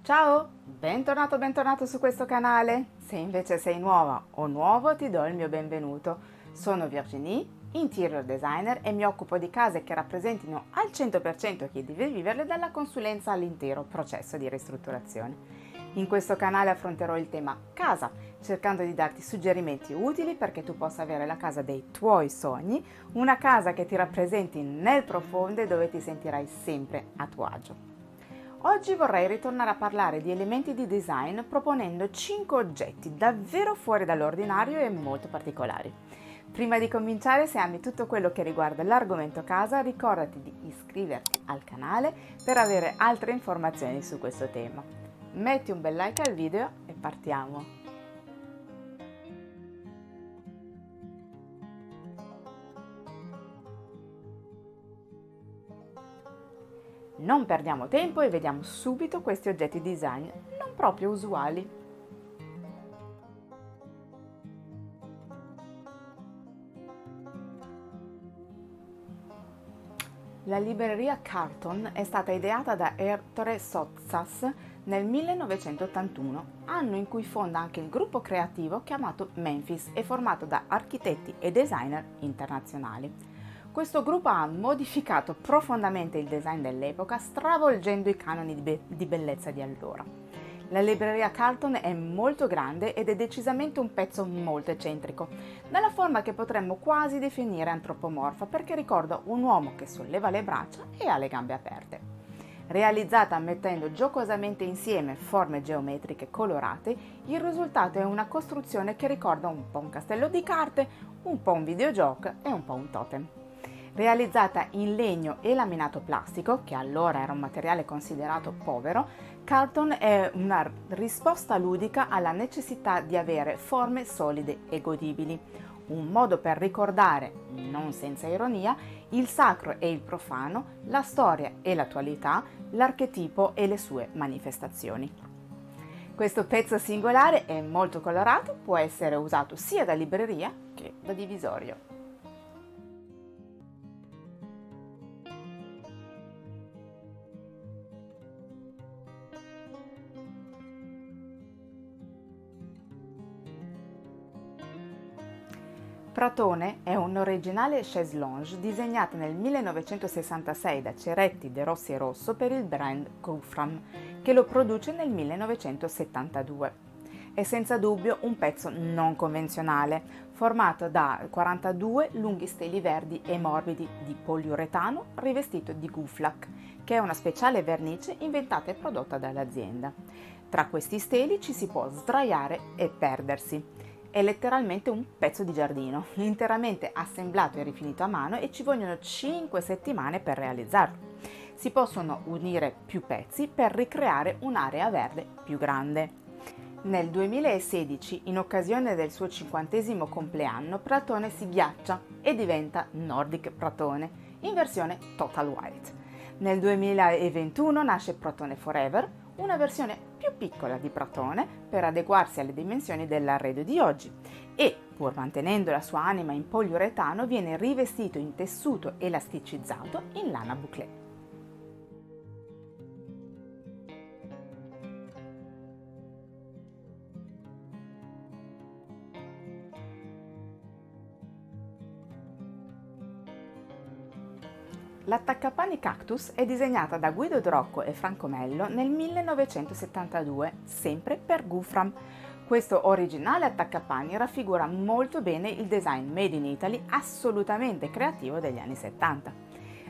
Ciao, bentornato o bentornato su questo canale. Se invece sei nuova o nuovo ti do il mio benvenuto. Sono Virginie, interior designer e mi occupo di case che rappresentino al 100% chi deve viverle dalla consulenza all'intero processo di ristrutturazione. In questo canale affronterò il tema casa, cercando di darti suggerimenti utili perché tu possa avere la casa dei tuoi sogni, una casa che ti rappresenti nel profondo e dove ti sentirai sempre a tuo agio. Oggi vorrei ritornare a parlare di elementi di design proponendo 5 oggetti davvero fuori dall'ordinario e molto particolari. Prima di cominciare, se ami tutto quello che riguarda l'argomento casa, ricordati di iscriverti al canale per avere altre informazioni su questo tema. Metti un bel like al video e partiamo! Non perdiamo tempo e vediamo subito questi oggetti design non proprio usuali. La libreria Carlton è stata ideata da Ettore Sottsass nel 1981, anno in cui fonda anche il gruppo creativo chiamato Memphis e formato da architetti e designer internazionali. Questo gruppo ha modificato profondamente il design dell'epoca, stravolgendo i canoni di bellezza di allora. La libreria Carlton è molto grande ed è decisamente un pezzo molto eccentrico, dalla forma che potremmo quasi definire antropomorfa perché ricorda un uomo che solleva le braccia e ha le gambe aperte. Realizzata mettendo giocosamente insieme forme geometriche colorate, il risultato è una costruzione che ricorda un po' un castello di carte, un po' un videogioco e un po' un totem. Realizzata in legno e laminato plastico, che allora era un materiale considerato povero, Carlton è una risposta ludica alla necessità di avere forme solide e godibili, un modo per ricordare, non senza ironia, il sacro e il profano, la storia e l'attualità, l'archetipo e le sue manifestazioni. Questo pezzo singolare è molto colorato, può essere usato sia da libreria che da divisorio. Pratone è un'originale chaise lounge disegnata nel 1966 da Ceretti, De Rossi e Rosso per il brand Gufram, che lo produce nel 1972. È senza dubbio un pezzo non convenzionale, formato da 42 lunghi steli verdi e morbidi di poliuretano rivestito di Guflac, che è una speciale vernice inventata e prodotta dall'azienda. Tra questi steli ci si può sdraiare e perdersi. È letteralmente un pezzo di giardino, interamente assemblato e rifinito a mano e ci vogliono 5 settimane per realizzarlo. Si possono unire più pezzi per ricreare un'area verde più grande. Nel 2016, in occasione del suo 50° compleanno, Pratone si ghiaccia e diventa Nordic Pratone, in versione Total White. Nel 2021 nasce Pratone Forever, una versione più piccola di Pratone per adeguarsi alle dimensioni dell'arredo di oggi e, pur mantenendo la sua anima in poliuretano, viene rivestito in tessuto elasticizzato in lana bouclé. L'attaccapanni Cactus è disegnata da Guido Drocco e Franco Mello nel 1972, sempre per Gufram. Questo originale attaccapanni raffigura molto bene il design made in Italy assolutamente creativo degli anni 70.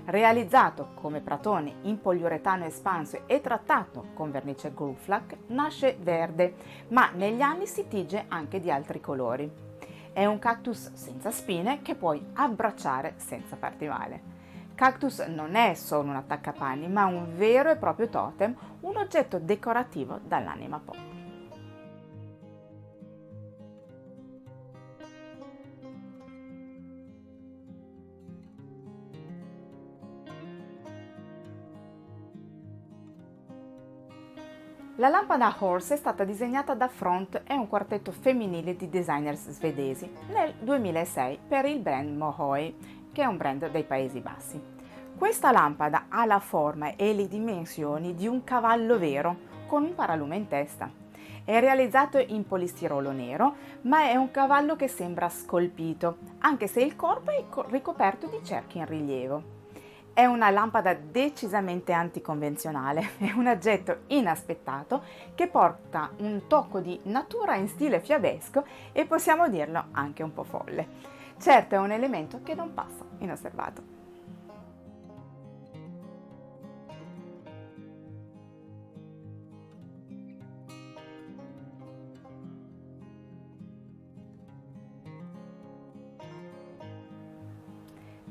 Realizzato come Pratone in poliuretano espanso e trattato con vernice Guflac, nasce verde, ma negli anni si tinge anche di altri colori. È un cactus senza spine che puoi abbracciare senza farti male. Cactus non è solo un attaccapanni, ma un vero e proprio totem, un oggetto decorativo dall'anima pop. La lampada Horse è stata disegnata da Front e un quartetto femminile di designers svedesi nel 2006 per il brand Mohoi, che è un brand dei Paesi Bassi. Questa lampada ha la forma e le dimensioni di un cavallo vero, con un paralume in testa. È realizzato in polistirolo nero, ma è un cavallo che sembra scolpito, anche se il corpo è ricoperto di cerchi in rilievo. È una lampada decisamente anticonvenzionale, è un aggetto inaspettato che porta un tocco di natura in stile fiabesco e possiamo dirlo anche un po' folle. Certo, è un elemento che non passa inosservato.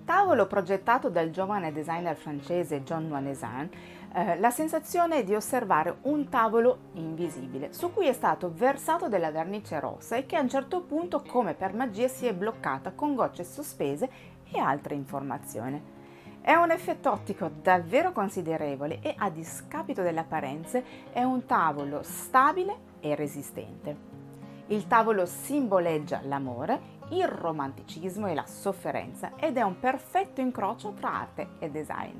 Tavolo progettato dal giovane designer francese John Noanesin, la sensazione è di osservare un tavolo invisibile su cui è stato versato della vernice rossa e che a un certo punto, come per magia, si è bloccata con gocce sospese e altre informazioni. È un effetto ottico davvero considerevole e, a discapito delle apparenze, è un tavolo stabile e resistente. Il tavolo simboleggia l'amore, il romanticismo e la sofferenza ed è un perfetto incrocio tra arte e design.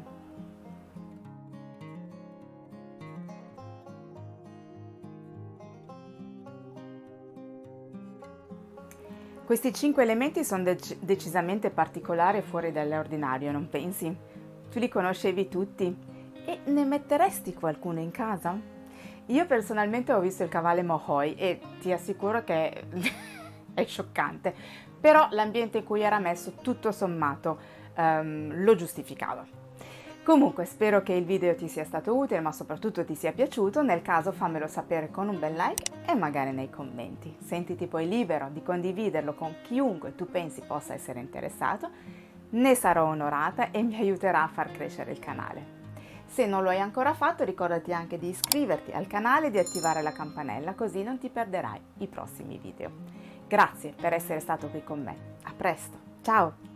Questi 5 elementi sono decisamente particolari e fuori dall'ordinario, non pensi? Tu li conoscevi tutti? E ne metteresti qualcuno in casa? Io personalmente ho visto il cavallo Mohoi e ti assicuro che è scioccante, però l'ambiente in cui era messo tutto sommato lo giustificava. Comunque spero che il video ti sia stato utile, ma soprattutto ti sia piaciuto. Nel caso fammelo sapere con un bel like e magari nei commenti. Sentiti poi libero di condividerlo con chiunque tu pensi possa essere interessato. Ne sarò onorata e mi aiuterà a far crescere il canale. Se non lo hai ancora fatto, ricordati anche di iscriverti al canale e di attivare la campanella, così non ti perderai i prossimi video. Grazie per essere stato qui con me. A presto, ciao!